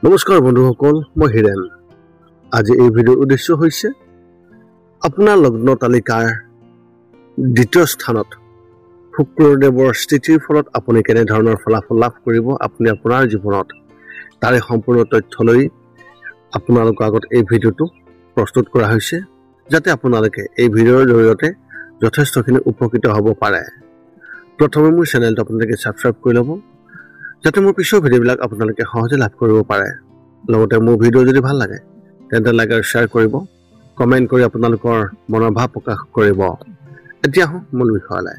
নমস্কাৰ বন্ধুসকল, মই হিৰেন। আজি এই ভিডিঅ'ৰ উদ্দেশ্য হৈছে আপোনাৰ লগ্ন তালিকাৰ দ্বিতীয় স্থানত শুক্ৰদেৱৰ স্থিতিৰ ফলত আপুনি কেনেধৰণৰ ফলাফল লাভ কৰিব আপুনি আপোনাৰ জীৱনত, তাৰে সম্পূৰ্ণ তথ্য লৈ আপোনালোকৰ আগত এই ভিডিঅ'টো প্ৰস্তুত কৰা হৈছে, যাতে আপোনালোকে এই ভিডিঅ'ৰ জৰিয়তে যথেষ্টখিনি উপকৃত হ'ব পাৰে। প্ৰথমে মোৰ চেনেলটো আপোনালোকে ছাবস্ক্ৰাইব কৰি ল'ব, যাতে মোৰ পিছৰ ভিডিঅ'বিলাক আপোনালোকে সহজে লাভ কৰিব পাৰে। লগতে মোৰ ভিডিঅ' যদি ভাল লাগে তেন্তে লাইক আৰু শ্বেয়াৰ কৰিব, কমেণ্ট কৰি আপোনালোকৰ মনৰ ভাৱ প্ৰকাশ কৰিব। এতিয়া আহোঁ মূল বিষয়লৈ।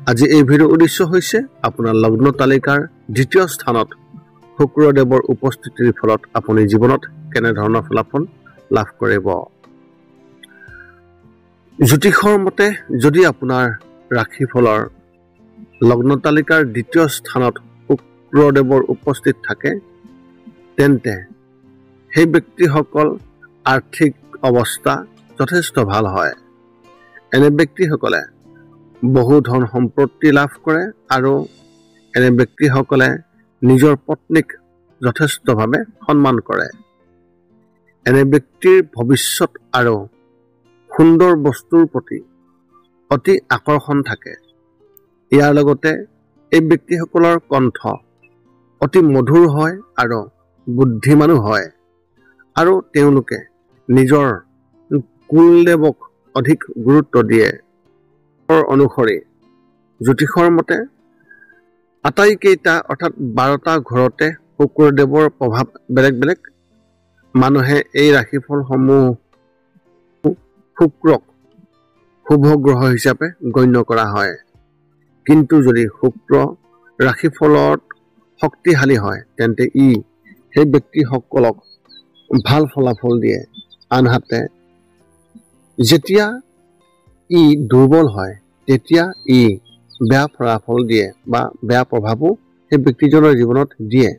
আজি এই ভিডিঅ'ৰ উদ্দেশ্য হৈছে আপোনাৰ লগ্ন তালিকাৰ দ্বিতীয় স্থানত শুক্ৰদেৱৰ উপস্থিতিৰ ফলত আপুনি জীৱনত কেনেধৰণৰ ফলাফল লাভ কৰিব। জ্যোতিষৰ মতে যদি আপোনাৰ ৰাশিফলৰ লগ্ন তালিকাৰ দ্বিতীয় স্থানত শুক্ৰদেৱৰ উপস্থিত থাকে, তেন্তে সেই ব্যক্তিসকল আৰ্থিক অৱস্থা যথেষ্ট ভাল হয়। এনে ব্যক্তিসকলে বহু ধন সম্পত্তি লাভ কৰে আৰু এনে ব্যক্তিসকলে নিজৰ পত্নীক যথেষ্টভাৱে সন্মান কৰে। এনে ব্যক্তিৰ ভৱিষ্যত আৰু সুন্দৰ বস্তুৰ প্ৰতি অতি আকৰ্ষণ থাকে। ইয়াৰ লগতে এই ব্যক্তিসকলৰ কণ্ঠ অতি মধুৰ হয় আৰু বুদ্ধিমানো হয়, আৰু তেওঁলোকে নিজৰ কুলদেৱক অধিক গুৰুত্ব দিয়ে। অনুসৰি জ্যোতিষৰ মতে আটাইকেইটা অৰ্থাৎ 12টা ঘৰতে শুক্ৰদেৱৰ প্ৰভাৱ বেলেগ বেলেগ। মানুহে এই ৰাশিফলসমূহ শুক্ৰক শুভ গ্ৰহ হিচাপে গণ্য কৰা হয়, কিন্তু যদি শুক্ৰ ৰাশিফলত শক্তিশালী হয় তেন্তে ই সেই ব্যক্তিসকলক ভাল ফলাফল দিয়ে। আনহাতে যেতিয়া ই দুৰ্বল হয় তেতিয়া ই বেয়া ফলাফল দিয়ে বা বেয়া প্ৰভাৱো সেই ব্যক্তিজনৰ জীৱনত দিয়ে।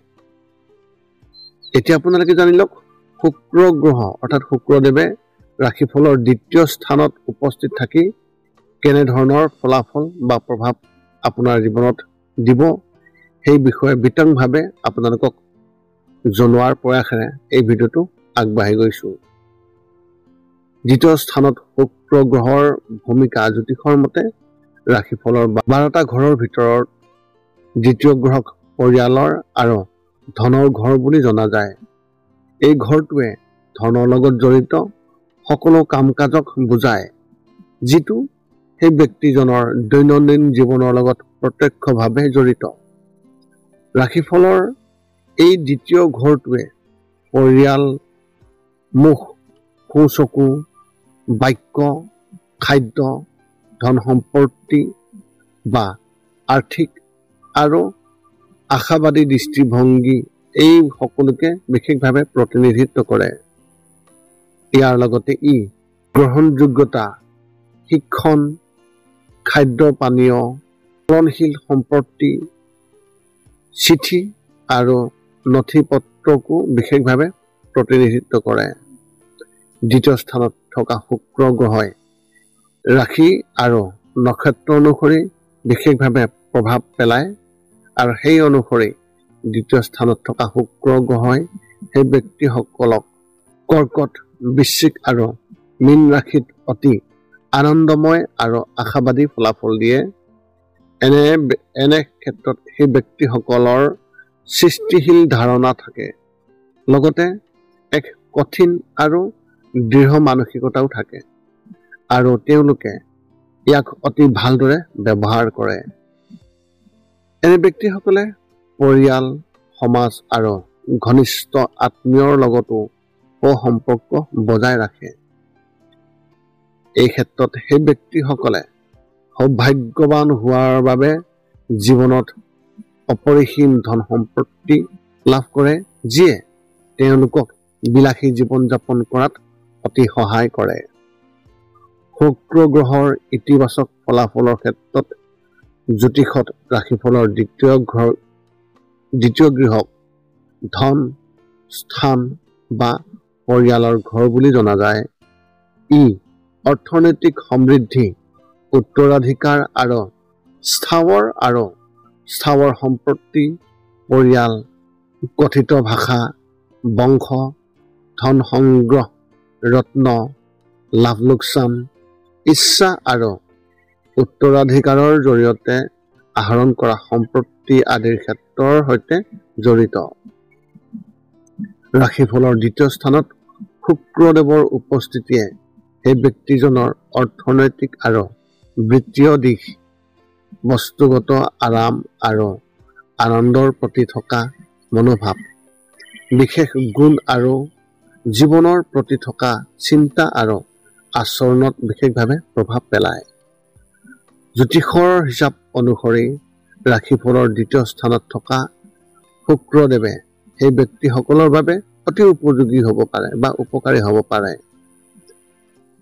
এতিয়া আপোনালোকে জানি লওক, শুক্ৰ গ্ৰহ অৰ্থাৎ শুক্ৰদেৱে ৰাশিফলৰ দ্বিতীয় স্থানত উপস্থিত থাকি কেনেধৰণৰ ফলাফল বা প্ৰভাৱ আপোনাৰ জীৱনত দিব, সেই বিষয়ে বিতংভাৱে আপোনালোকক জনোৱাৰ প্ৰয়াসেৰে এই ভিডিঅ'টো আগবাঢ়ি গৈছোঁ। দ্বিতীয় স্থানত শুক্ৰ গ্ৰহৰ ভূমিকা জ্যোতিষৰ মতে ৰাশিফলৰ 12টা ঘৰৰ ভিতৰত দ্বিতীয় গ্ৰহক পৰিয়ালৰ আৰু ধনৰ ঘৰ বুলি জনা যায়। এই ঘৰটোৱে ধনৰ লগত জড়িত সকলো কাম কাজক বুজায়, যিটো সেই ব্যক্তিজনৰ দৈনন্দিন জীৱনৰ লগত প্ৰত্যক্ষভাৱে জড়িত। ৰাশিফলৰ এই দ্বিতীয় ঘৰটোৱে পৰিয়াল, মুখ, সোঁচকু, বাক্য, খাদ্য, ধন সম্পত্তি বা আৰ্থিক আৰু আশাবাদী দৃষ্টিভংগী এই সকলোকে বিশেষভাৱে প্ৰতিনিধিত্ব কৰে। ইয়াৰ লগতে ই গ্ৰহণযোগ্যতা, শিক্ষণ, খাদ্য পানীয়, চলনশীল সম্পত্তি, চিঠি আৰু নথি পত্ৰকো বিশেষভাৱে প্ৰতিনিধিত্ব কৰে। দ্বিতীয় স্থানত থকা শুক্ৰ গ্ৰহই ৰাশি আৰু নক্ষত্ৰ অনুসৰি বিশেষভাৱে প্ৰভাৱ পেলায়, আৰু সেই অনুসৰি দ্বিতীয় স্থানত থকা শুক্ৰ গ্ৰহই সেই ব্যক্তিসকলক কৰ্কট, বৃশ্চিক আৰু মীন ৰাশিত অতি আনন্দময় আৰু আশাবাদী ফলাফল দিয়ে। এনে ক্ষেত্ৰত সেই ব্যক্তিসকলৰ সৃষ্টিশীল ধাৰণা থাকে, লগতে এক কঠিন আৰু দৃঢ় মানসিকতাও থাকে, আৰু তেওঁলোকে ইয়াক অতি ভালদৰে ব্যৱহাৰ কৰে। এনে ব্যক্তিসকলে পৰিয়াল, সমাজ আৰু ঘনিষ্ঠ আত্মীয়ৰ লগতো সম্পৰ্ক বজাই ৰাখে। এই ক্ষেত্ৰত সেই ব্যক্তিসকলে সৌভাগ্যৱান হোৱাৰ বাবে জীৱনত অপৰিসীম ধন সম্পত্তি লাভ কৰে, যিয়ে তেওঁলোকক বিলাসী জীৱন যাপন কৰাত অতি সহায় কৰে। শুক্ৰ গ্ৰহৰ ইতিবাচক ফলাফলৰ ক্ষেত্ৰত জ্যোতিষত ৰাশিফলৰ দ্বিতীয় গৃহক ধন, স্থান বা পৰিয়ালৰ ঘৰ বুলি জনা যায়। ই অৰ্থনৈতিক সমৃদ্ধি, উত্তৰাধিকাৰ আৰু স্থাৱৰ সম্পত্তি, পৰিয়াল, কথিত ভাষা, বংশ, ধন সংগ্ৰহ, ৰত্ন, লাভ লোকচান, ইচ্ছা আৰু উত্তৰাধিকাৰৰ জৰিয়তে আহৰণ কৰা সম্পত্তি আদিৰ ক্ষেত্ৰৰ সৈতে জড়িত। ৰাশিফলৰ দ্বিতীয় স্থানত শুক্ৰদেৱৰ উপস্থিতিয়ে সেই ব্যক্তিজনৰ অৰ্থনৈতিক আৰু বৃত্তীয় দিশ, বস্তুগত আৰাম আৰু আনন্দৰ প্ৰতি থকা মনোভাৱ, বিশেষ গুণ আৰু জীৱনৰ প্ৰতি থকা চিন্তা আৰু আচৰণত বিশেষভাৱে প্ৰভাৱ পেলায়। জ্যোতিষৰ হিচাপ অনুসৰি ৰাশিফলৰ দ্বিতীয় স্থানত থকা শুক্ৰদেৱে সেই ব্যক্তিসকলৰ বাবে অতি উপযোগী হ'ব পাৰে বা উপকাৰী হ'ব পাৰে।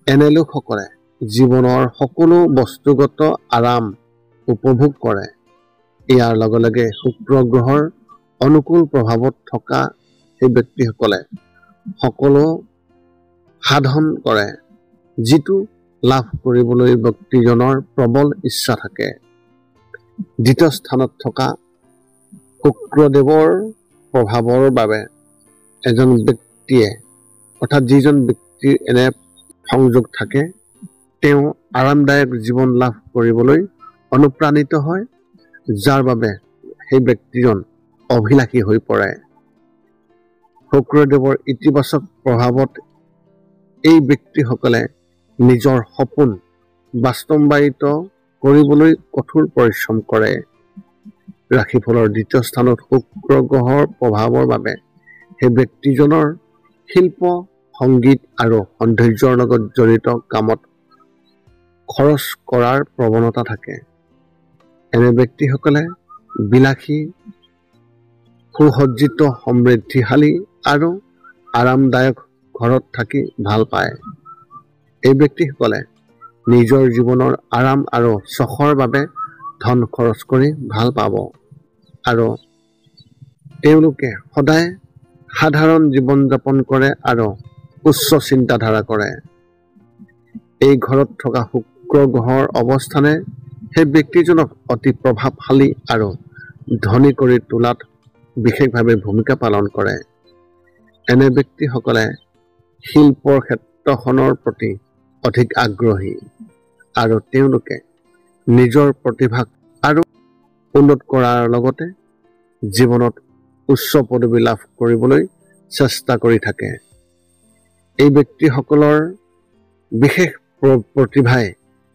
এনে লোকসকলে জীৱনৰ সকলো বস্তুগত আৰাম উপভোগ কৰে। ইয়াৰ লগে লগে শুক্ৰ গ্ৰহৰ অনুকূল প্ৰভাৱত থকা সেই ব্যক্তিসকলে সকলো সাধন কৰে, যিটো লাভ কৰিবলৈ ব্যক্তিজনৰ প্ৰবল ইচ্ছা থাকে। দ্বিতীয় স্থানত থকা শুক্ৰদেৱৰ প্ৰভাৱৰ বাবে এজন ব্যক্তিয়ে অৰ্থাৎ যিজন ব্যক্তিৰ এনে সংযোগ থাকে, তেওঁ আৰামদায়ক জীৱন লাভ কৰিবলৈ অনুপ্ৰাণিত হয়, যাৰ বাবে সেই ব্যক্তিজন অভিলাষী হৈ পৰে। শুক্ৰদেৱৰ ইতিবাচক প্ৰভাৱত এই ব্যক্তিসকলে নিজৰ সপোন বাস্তৱায়িত কৰিবলৈ কঠোৰ পৰিশ্ৰম কৰে। ৰাশিফলৰ দ্বিতীয় স্থানত শুক্ৰ গ্ৰহৰ প্ৰভাৱৰ বাবে সেই ব্যক্তিজনৰ শিল্প, সংগীত আৰু সৌন্দৰ্যৰ লগত জড়িত কামত খৰচ কৰাৰ প্ৰৱণতা থাকে। এনে ব্যক্তিসকলে বিলাসী, সুসজ্জিত, সমৃদ্ধিশালী আৰু আৰামদায়ক ঘৰত থাকি ভাল পায়। এই ব্যক্তিসকলে নিজৰ জীৱনৰ আৰাম আৰু চখৰ বাবে ধন খৰচ কৰি ভাল পাব আৰু তেওঁলোকে সদায় সাধাৰণ জীৱন যাপন কৰে আৰু উচ্চ চিন্তাধাৰা কৰে। এই ঘৰত থকা শুক্ৰ গ্ৰহৰ অৱস্থানে সেই ব্যক্তিজনক অতি প্ৰভাৱশালী আৰু ধনী কৰি তোলাত বিশেষভাৱে ভূমিকা পালন কৰে। এনে ব্যক্তিসকলে শিল্পৰ ক্ষেত্ৰখনৰ প্ৰতি অধিক আগ্ৰহী আৰু তেওঁলোকে নিজৰ প্ৰতিভাক আৰু উন্নত কৰাৰ লগতে জীৱনত উচ্চ পদবী লাভ কৰিবলৈ চেষ্টা কৰি থাকে। এই ব্যক্তিসকলৰ বিশেষ প্ৰতিভাই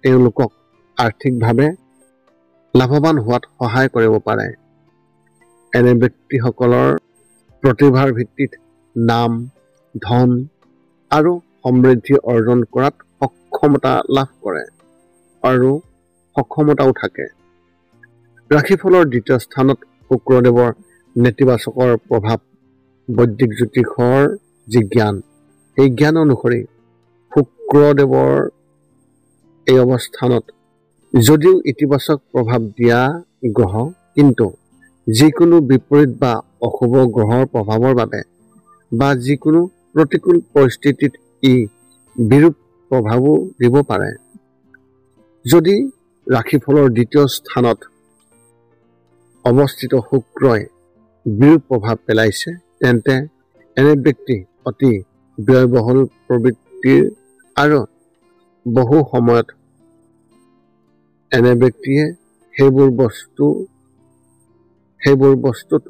তেওঁলোকক আৰ্থিকভাৱে লাভৱান হোৱাত সহায় কৰিব পাৰে। এনে ব্যক্তিসকলৰ প্ৰতিভাৰ ভিত্তিত নাম, ধন আৰু সমৃদ্ধি অৰ্জন কৰাত সক্ষমতা লাভ কৰে আৰু সক্ষমতাও থাকে। ৰাশিফলৰ দ্বিতীয় স্থানত শুক্ৰদেৱৰ নেতিবাচকৰ প্ৰভাৱ, বৈদিক জ্যোতিষৰ যি জ্ঞান, সেই জ্ঞান অনুসৰি শুক্ৰদেৱৰ এই অৱস্থানত যদিও ইতিবাচক প্ৰভাৱ দিয়া গ্ৰহ, কিন্তু যিকোনো বিপৰীত বা অশুভ গ্ৰহৰ প্ৰভাৱৰ বাবে বা যিকোনো প্ৰতিকূল পৰিস্থিতিত ই বিৰূপ প্ৰভাৱো দিব পাৰে। যদি ৰাশিফলৰ দ্বিতীয় স্থানত অৱস্থিত শুক্ৰই বিৰূপ প্ৰভাৱ পেলাইছে, তেন্তে এনে ব্যক্তি অতি ব্যয়বহুল প্ৰবৃত্তিৰ আৰু বহু সময়ত এনে ব্যক্তিয়ে সেইবোৰ বস্তুত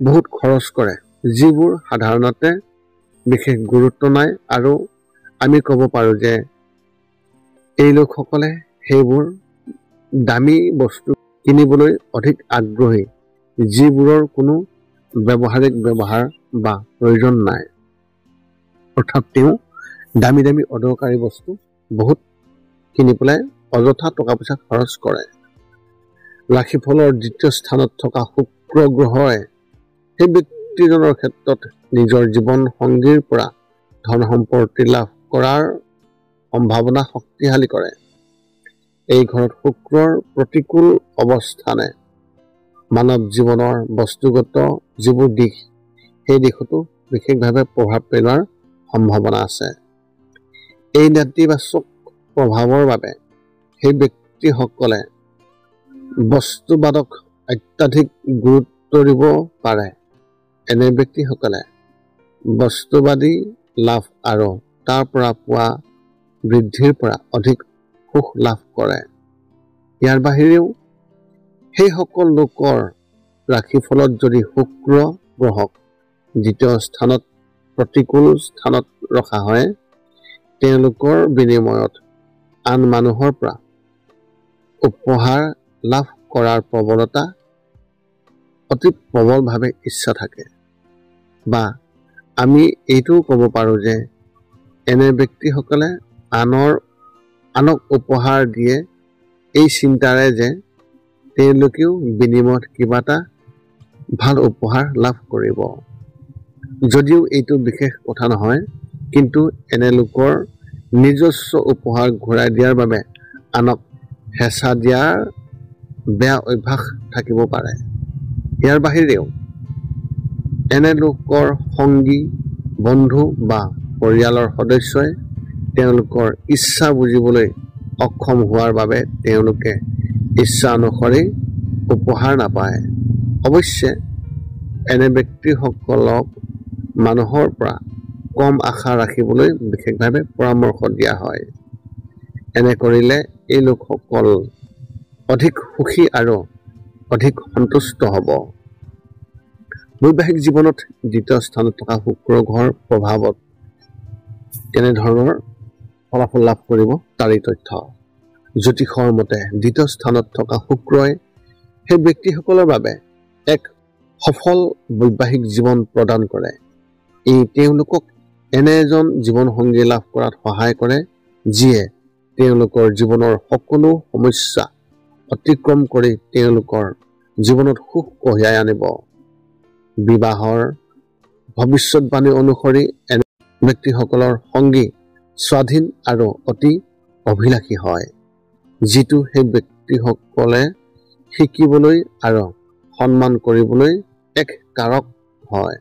বহুত খৰচ কৰে, যিবোৰ সাধাৰণতে বিশেষ গুৰুত্ব নাই, আৰু আমি ক'ব পাৰোঁ যে এই লোকসকলে সেইবোৰ দামী বস্তু কিনিবলৈ অধিক আগ্ৰহী, যিবোৰৰ কোনো ব্যৱহাৰিক ব্যৱহাৰ বা প্ৰয়োজন নাই। অৰ্থাৎ তেওঁ দামী দামী অদৰকাৰী বস্তু বহুত কিনি পেলাই অযথা টকা পইচা খৰচ কৰে। ৰাশিফলৰ দ্বিতীয় স্থানত থকা শুক্ৰ গ্ৰহই সেই ব্যক্তিজনৰ ক্ষেত্ৰত নিজৰ জীৱন সংগীৰ পৰা ধন সম্পত্তি লাভ কৰাৰ সম্ভাৱনা শক্তিশালী কৰে। এই ঘৰত শুক্ৰৰ প্ৰতিকূল অৱস্থানে মানৱ জীৱনৰ বস্তুগত যিবোৰ দিশ, সেই দিশতো বিশেষভাৱে প্ৰভাৱ পেলোৱাৰ সম্ভাৱনা আছে। এই নেতিবাচক প্ৰভাৱৰ বাবে সেই ব্যক্তিসকলে বস্তুবাদক অত্যাধিক গুৰুত্ব দিব পাৰে। এনে ব্যক্তিসকলে বস্তুবাদী লাভ আৰু তাৰ পৰা পোৱা বৃদ্ধিৰ পৰা অধিক সুখ লাভ কৰে। ইয়াৰ বাহিৰেও সেইসকল লোকৰ ৰাশিফলত যদি শুক্ৰ গ্ৰহক দ্বিতীয় স্থানত প্ৰতিকূল স্থানত ৰখা হয়, তেওঁলোকৰ বিনিময়ত আন মানুহৰ পৰা উপহাৰ লাভ কৰাৰ প্ৰৱণতা অতি প্ৰবলভাৱে ইচ্ছা থাকে। বা আমি এইটোও ক'ব পাৰোঁ যে এনে ব্যক্তিসকলে আনক উপহাৰ দিয়ে এই চিন্তাৰে যে তেওঁলোকেও বিনিময়ত কিবা এটা ভাল উপহাৰ লাভ কৰিব। যদিও এইটো বিশেষ কথা নহয়, কিন্তু এনে লোকৰ নিজস্ব উপহাৰ ঘূৰাই দিয়াৰ বাবে আনক হেঁচা দিয়াৰ বেয়া অভ্যাস থাকিব পাৰে। ইয়াৰ বাহিৰেও এনে লোকৰ সংগী, বন্ধু বা পৰিয়ালৰ সদস্যই তেওঁলোকৰ ইচ্ছা বুজিবলৈ অক্ষম হোৱাৰ বাবে তেওঁলোকে ইচ্ছা অনুসৰি উপহাৰ নাপায়। অৱশ্যে এনে ব্যক্তিসকলক মানুহৰ পৰা কম আশা ৰাখিবলৈ বিশেষভাৱে পৰামৰ্শ দিয়া হয়। এনে কৰিলে এই লোকসকল অধিক সুখী আৰু অধিক সন্তুষ্ট হ'ব। বৈবাহিক জীৱনত দ্বিতীয় স্থানত থকা শুক্ৰ গ্ৰহৰ প্ৰভাৱত কেনেধৰণৰ ফলাফল লাভ কৰিব তাৰেই তথ্য। জ্যোতিষৰ মতে দ্বিতীয় স্থানত থকা শুক্ৰই সেই ব্যক্তিসকলৰ বাবে এক সফল বৈবাহিক জীৱন প্ৰদান কৰে। ই তেওঁলোকক এনে এজন জীৱনসংগী লাভ কৰাত সহায় কৰে যিয়ে তেওঁলোকৰ জীৱনৰ সকলো সমস্যা অতিক্ৰম কৰি তেওঁলোকৰ জীৱনত সুখ কঢ়িয়াই আনিব। বিবাহৰ ভৱিষ্যতবাণী অনুসৰি এনে ব্যক্তিসকলৰ সংগী স্বাধীন আৰু অতি অভিলাষী হয়, যিটো সেই ব্যক্তিসকলে শিকিবলৈ আৰু সন্মান কৰিবলৈ এক কাৰক হয়।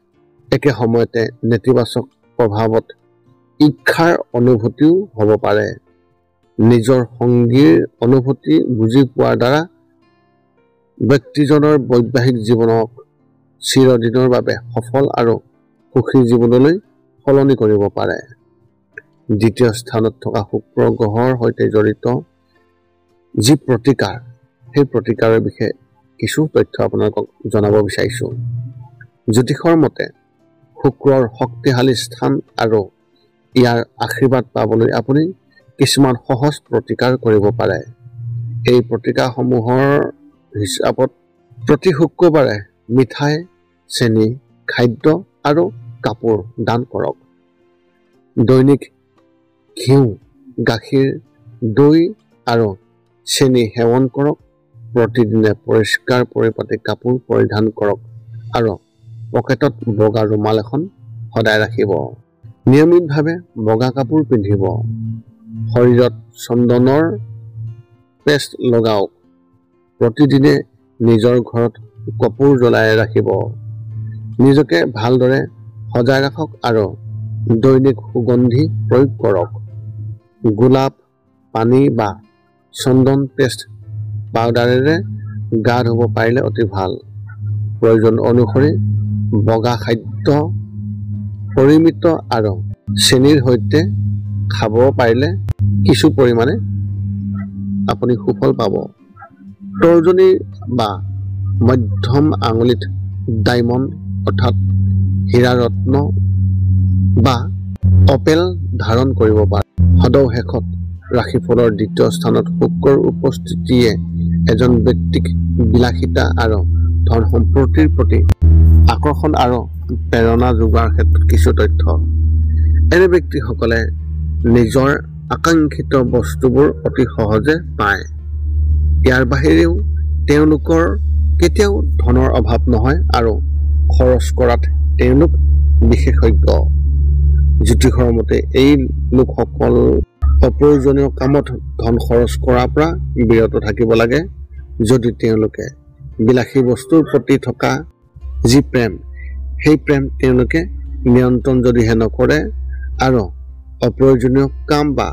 একে সময়তে নেতিবাচক প্ৰভাৱত ঈৰ্ষাৰ অনুভূতিও হ'ব পাৰে। নিজৰ সংগীৰ অনুভূতি বুজি পোৱাৰ দ্বাৰা ব্যক্তিজনৰ বৈবাহিক জীৱনক চিৰদিনৰ বাবে সফল আৰু সুখী জীৱনলৈ সলনি কৰিব পাৰে। দ্বিতীয় স্থানত থকা শুক্ৰ গ্ৰহৰ সৈতে জড়িত যি প্ৰতিকাৰ, সেই প্ৰতিকাৰৰ বিষয়ে কিছু তথ্য আপোনালোকক জনাব বিচাৰিছোঁ। জ্যোতিষৰ মতে শুক্ৰৰ শক্তিশালী স্থান আৰু ইয়াৰ আশীৰ্বাদ পাবলৈ আপুনি কিছুমান সহজ প্ৰতিকাৰ কৰিব পাৰে। এই প্ৰতিকাৰসমূহৰ হিচাপত প্ৰতি শুক্ৰবাৰে মিঠাই, চেনি, খাদ্য আৰু কাপোৰ দান কৰক। দৈনিক ঘিউ, গাখীৰ, দৈ আৰু চেনি সেৱন কৰক। প্ৰতিদিনে পৰিষ্কাৰ পৰিপাটি কাপোৰ পৰিধান কৰক আৰু পকেটত বগা ৰুমাল এখন সদায় ৰাখিব। নিয়মিতভাৱে বগা কাপোৰ পিন্ধিব। শৰীৰত চন্দনৰ পেষ্ট লগাওক। প্ৰতিদিনে নিজৰ ঘৰত কপোৰ জ্বলাই ৰাখিব। নিজকে ভালদৰে সজাই ৰাখক আৰু দৈনিক সুগন্ধি প্ৰয়োগ কৰক। গোলাপ পানী বা চন্দন পেষ্ট পাউডাৰেৰে গা ধুব পাৰিলে অতি ভাল। প্ৰয়োজন অনুসৰি বগা খাদ্য পৰিমিত আৰু চেনিৰ সৈতে খাব পাৰিলে কিছু পৰিমাণে আপুনি সুফল পাব। তৰ্জনী বা মধ্যম আঙুলিত ডায়মণ্ড অৰ্থাৎ হীৰা ৰত্ন বা অপেল ধাৰণ কৰিব পাৰে। সদৌ শেষত ৰাশিফলৰ দ্বিতীয় স্থানত শুক্ৰৰ উপস্থিতিয়ে এজন ব্যক্তিক বিলাসিতা আৰু ধন সম্পত্তিৰ প্ৰতি আকৰ্ষণ আৰু প্ৰেৰণা যোগোৱাৰ ক্ষেত্ৰত কিছু তথ্য। এনে ব্যক্তিসকলে নিজৰ আকাংক্ষিত বস্তুবোৰ অতি সহজে পায়। ইয়াৰ বাহিৰেও তেওঁলোকৰ কেতিয়াও ধনৰ অভাৱ নহয় আৰু খৰচ কৰাত তেওঁলোক বিশেষজ্ঞ। জ্যোতিষৰ মতে এই লোকসকল অপ্ৰয়োজনীয় কামত ধন খৰচ কৰাৰ পৰা বিৰত থাকিব লাগে। যদি তেওঁলোকে বিলাসী বস্তুৰ প্ৰতি থকা যি প্ৰেম, সেই প্ৰেম তেওঁলোকে নিয়ন্ত্ৰণ যদিহে নকৰে আৰু অপ্ৰয়োজনীয় কাম বা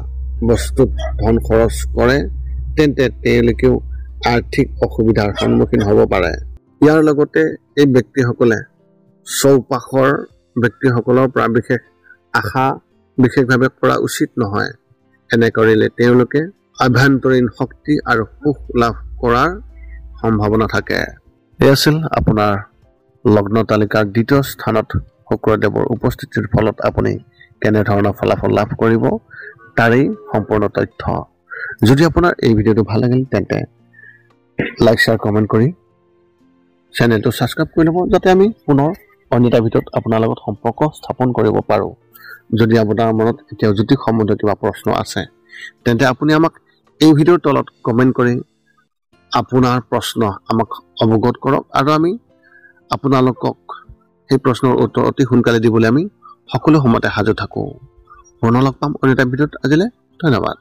বস্তুত ধন খৰচ কৰে, তেন্তে তেওঁলোকেও আৰ্থিক অসুবিধাৰ সন্মুখীন হ'ব পাৰে। ইয়াৰ লগতে এই ব্যক্তিসকলে চৌপাশৰ ব্যক্তিসকলৰ পৰা বিশেষ আশা বিশেষভাৱে কৰা উচিত নহয়। এনে কৰিলে তেওঁলোকে আভ্যন্তৰীণ শক্তি আৰু সুখ লাভ কৰাৰ সম্ভাৱনা থাকে। এই আছিল আপোনাৰ লগ্ন তালিকাৰ দ্বিতীয় স্থানত শুক্ৰদেৱৰ উপস্থিতিৰ ফলত আপুনি কেনেধৰণৰ ফলাফল লাভ কৰিব তাৰেই সম্পূৰ্ণ তথ্য। যদি আপোনাৰ এই ভিডিঅ'টো ভাল লাগিল তেন্তে লাইক শ্বেয়াৰ কমেণ্ট কৰি চেনেলটো ছাবস্ক্ৰাইব কৰি ল'ব, যাতে আমি পুনৰ অন্য এটা ভিডিঅ'ত আপোনাৰ লগত সম্পৰ্ক স্থাপন কৰিব পাৰোঁ। যদি আপোনাৰ মনত এতিয়াও জ্যোতিষ সম্বন্ধীয় কিবা প্ৰশ্ন আছে তেন্তে আপুনি আমাক এই ভিডিঅ'ৰ তলত কমেণ্ট কৰি আপোনাৰ প্ৰশ্ন আমাক অৱগত কৰক, আৰু আমি আপোনালোকক সেই প্ৰশ্নৰ উত্তৰ অতি সোনকালে দিবলৈ আমি সকলো সময়তে সাজু থাকোঁ। পুনৰ লগ পাম অন্য এটা ভিডিঅ'ত। আজিলৈ ধন্যবাদ।